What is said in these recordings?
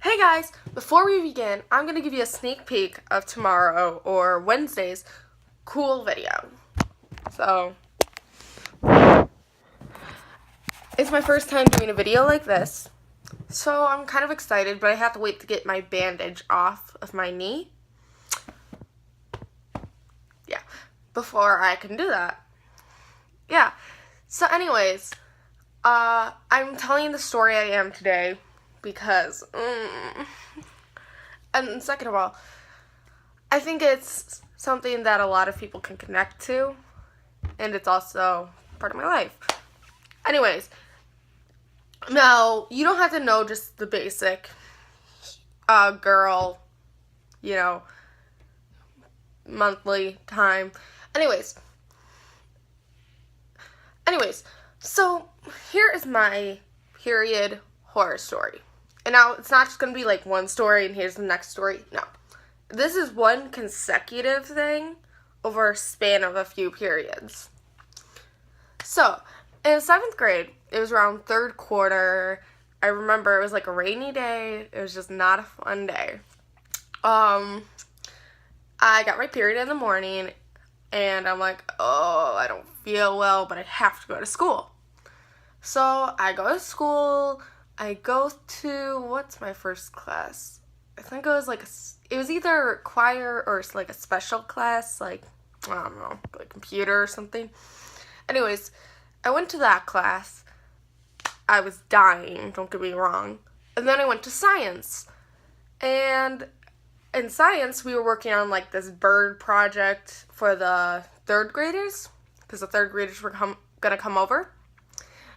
Hey guys, before we begin, I'm going to give you a sneak peek of tomorrow or Wednesday's cool video. So, it's my first time doing a video like this, so I'm kind of excited, but I have to wait to get my bandage off of my knee. Yeah, before I can do that. Yeah, so anyways, I'm telling the story I am today because, and second of all, I think it's something that a lot of people can connect to, and it's also part of my life. Anyways, now, you don't have to know just the basic girl, monthly time. Anyways, so here is my period horror story. And now, it's not just going to be like one story and here's the next story. No. This is one consecutive thing over a span of a few periods. So, in 7th grade, it was around third quarter. I remember it was like a rainy day. It was just not a fun day. I got my period in the morning, and I'm like, oh, I don't feel well, but I have to go to school. So, I go to school. I go to, what's my first class? I think it was it was either choir or like a special class, like, I don't know, like computer or something. Anyways, I went to that class. I was dying, don't get me wrong. And then I went to science. And in science, we were working on like this bird project for the third graders, because the third graders were gonna come over.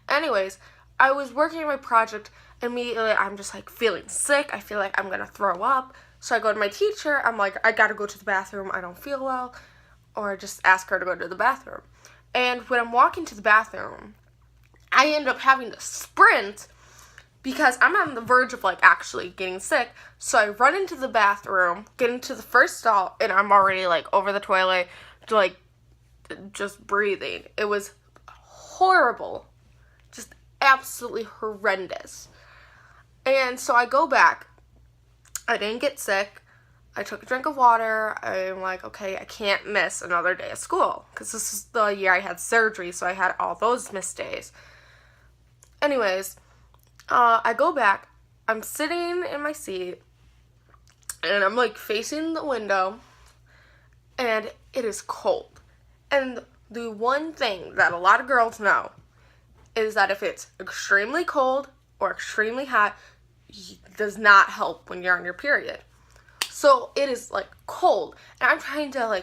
Anyways, I was working on my project. Immediately, I'm just like feeling sick. I feel like I'm gonna throw up. So I go to my teacher. I'm like, I gotta go to the bathroom. I don't feel well. Or just ask her to go to the bathroom. And when I'm walking to the bathroom, I end up having to sprint because I'm on the verge of like actually getting sick. So I run into the bathroom, get into the first stall, and I'm already like over the toilet, like just breathing. It was horrible. Just absolutely horrendous. And so I go back. I didn't get sick. I took a drink of water. I'm like, okay, I can't miss another day of school. Because this is the year I had surgery, so I had all those missed days. Anyways, I go back. I'm sitting in my seat. And I'm like facing the window. And it is cold. And the one thing that a lot of girls know is that if it's extremely cold or extremely hot, it does not help when you're on your period. So it is like cold, and I'm trying to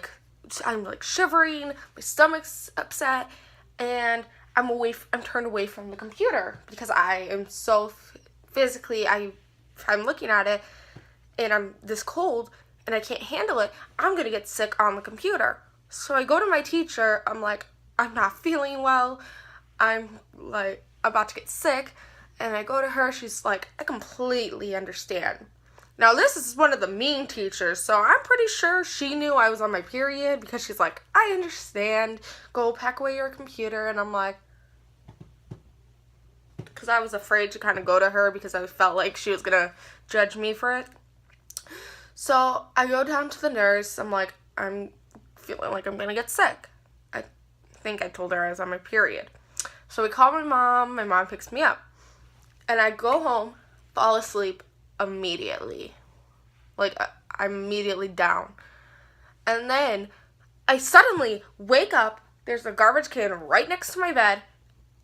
I'm like shivering, my stomach's upset, and I'm turned away from the computer because I am so physically, I'm looking at it, and I'm this cold, and I can't handle it. I'm gonna get sick on the computer. So I go to my teacher. I'm like, I'm not feeling well. I'm like about to get sick. And I go to her, she's like, I completely understand. Now, this is one of the mean teachers, so I'm pretty sure she knew I was on my period because she's like, I understand. Go pack away your computer. And I'm like, because I was afraid to kind of go to her because I felt like she was going to judge me for it. So I go down to the nurse. I'm like, I'm feeling like I'm going to get sick. I think I told her I was on my period. So we call my mom. My mom picks me up. And I go home, fall asleep immediately. Like, I'm immediately down. And then I suddenly wake up. There's a garbage can right next to my bed.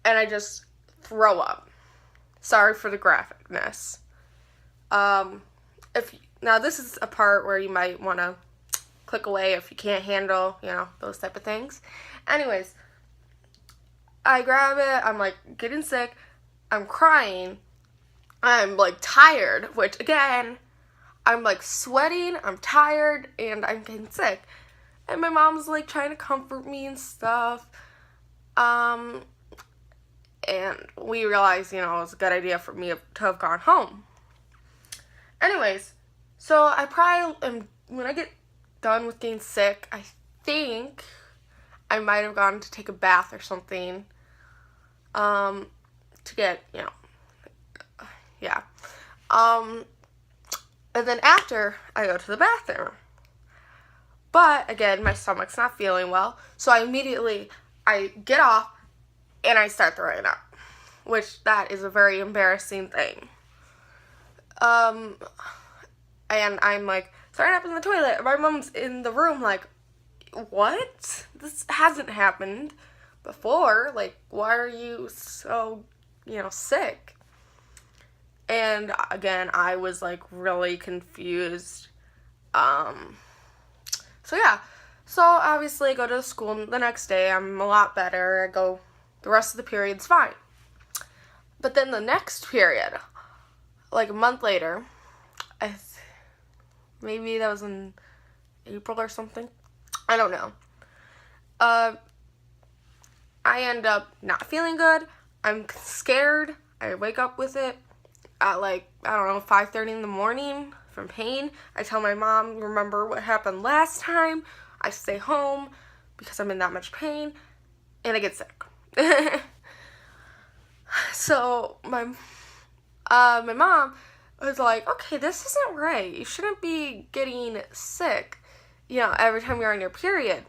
And I just throw up. Sorry for the graphicness. Now, this is a part where you might want to click away if you can't handle, those type of things. Anyways, I grab it. I'm, like, getting sick. I'm crying. I'm, like, tired, which, again, I'm, like, sweating, I'm tired, and I'm getting sick. And my mom's, like, trying to comfort me and stuff. And we realized, it was a good idea for me to have gone home. Anyways, so I probably when I get done with getting sick, I think I might have gone to take a bath or something. To get, yeah. And then after, I go to the bathroom. But again, my stomach's not feeling well, so I get off and I start throwing up, which that is a very embarrassing thing. And I'm like throwing up in the toilet. My mom's in the room like, what? This hasn't happened before. Like, why are you so, sick? And again, I was like really confused. So yeah, so obviously I go to school the next day. I'm a lot better. I go, the rest of the period's fine. But then the next period, like a month later, maybe that was in April or something. I don't know. I end up not feeling good. I'm scared. I wake up with it at 5:30 in the morning from pain. I tell my mom, remember what happened last time? I stay home because I'm in that much pain, and I get sick. So my mom was like, okay, this isn't right. You shouldn't be getting sick, every time you're on your period.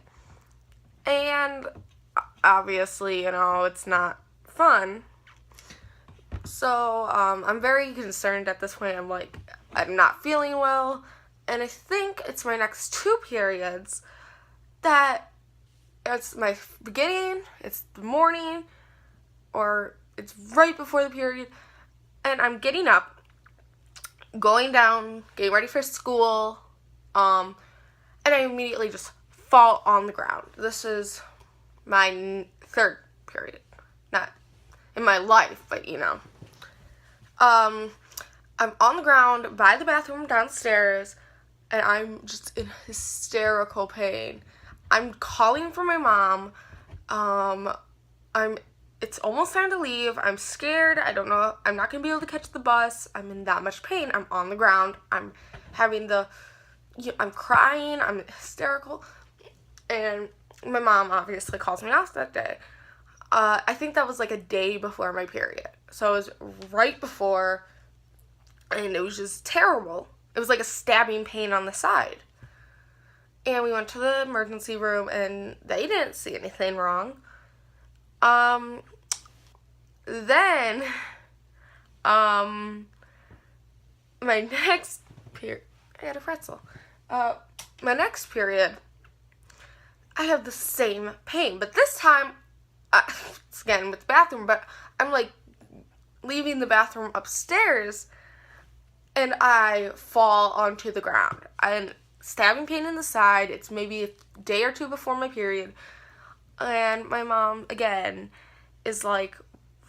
And obviously, it's not fun. So, I'm very concerned at this point. I'm not feeling well, and I think it's my next 2 periods that it's my beginning, it's the morning, or it's right before the period, and I'm getting up, going down, getting ready for school, and I immediately just fall on the ground. This is my 3rd period. Not in my life, but I'm on the ground by the bathroom downstairs, and I'm just in hysterical pain. I'm calling for my mom. It's almost time to leave. I'm scared. I don't know. I'm not going to be able to catch the bus. I'm in that much pain. I'm on the ground. I'm crying. I'm hysterical. And my mom obviously calls me off that day. I think that was like a day before my period. So it was right before, and it was just terrible. It was like a stabbing pain on the side. And we went to the emergency room, and they didn't see anything wrong. Then, my next period, I had a pretzel. My next period, I have the same pain, but this time, it's again with the bathroom, but I'm like leaving the bathroom upstairs, and I fall onto the ground. I'm stabbing pain in the side. It's maybe a day or 2 before my period, and my mom again is like,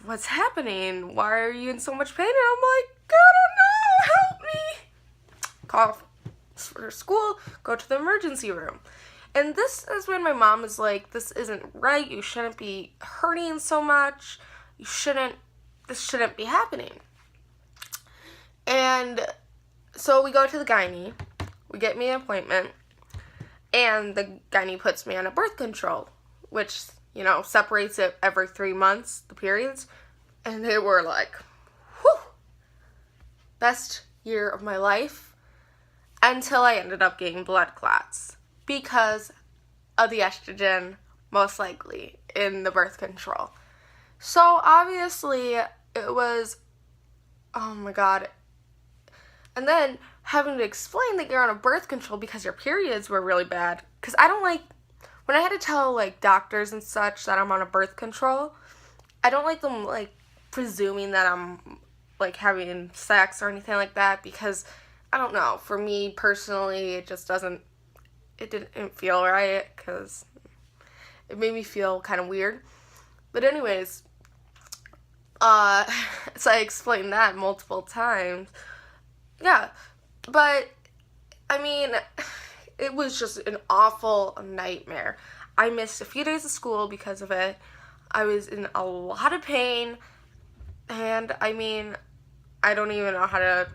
what's happening? Why are you in so much pain? And I'm like, I don't know, help me. Call for school, go to the emergency room. And this is when my mom is like, this isn't right. You shouldn't be hurting so much. This shouldn't be happening. And so we go to the gynae. We get me an appointment. And the gynae puts me on a birth control, which, separates it every 3 months, the periods. And they were like, whew, best year of my life, until I ended up getting blood clots because of the estrogen, most likely, in the birth control. So obviously it was, oh my god. And then having to explain that you're on a birth control because your periods were really bad. Because I don't like, when I had to tell doctors and such that I'm on a birth control, I don't like them presuming that I'm having sex or anything like that, because I don't know, for me personally it didn't feel right, because it made me feel kind of weird. But anyways, so I explained that multiple times. Yeah, but I mean, it was just an awful nightmare. I missed a few days of school because of it. I was in a lot of pain, and I mean, I don't even know how to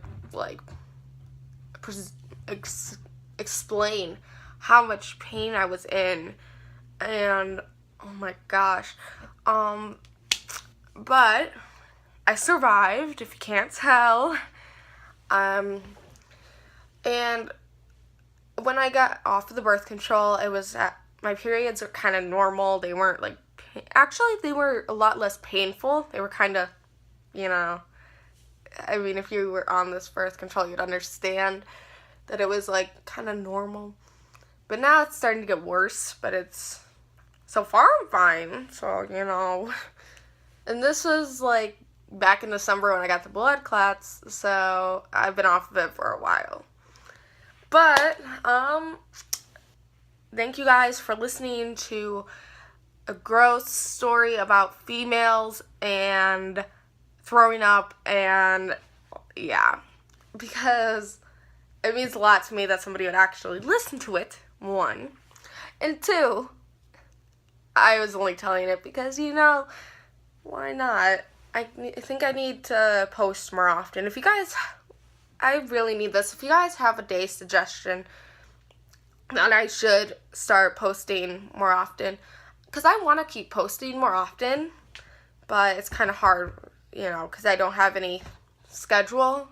explain how much pain I was in, and oh my gosh, but I survived, if you can't tell. And when I got off of the birth control, it was my periods were kind of normal. They weren't like, actually, they were a lot less painful. They were kind of, I mean, if you were on this birth control, you'd understand that it was like kind of normal. But now it's starting to get worse, but so far I'm fine. So, and this was like back in December when I got the blood clots, so I've been off of it for a while. But, thank you guys for listening to a gross story about females and throwing up, and yeah, because it means a lot to me that somebody would actually listen to it, one. And two, I was only telling it because, why not? I think I need to post more often. If you guys, I really need this. If you guys have a day suggestion that I should start posting more often, because I want to keep posting more often, but it's kind of hard, because I don't have any schedule.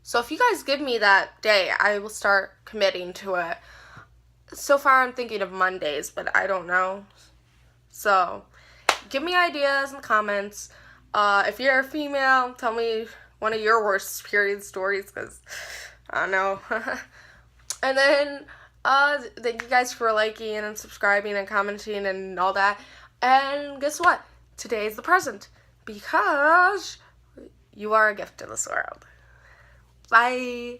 So if you guys give me that day, I will start committing to it. So far I'm thinking of Mondays, but I don't know. So give me ideas in the comments. If you're a female, tell me one of your worst period stories, because I don't know. And then thank you guys for liking and subscribing and commenting and all that. And guess what? Today is the present, because you are a gift to this world. Bye.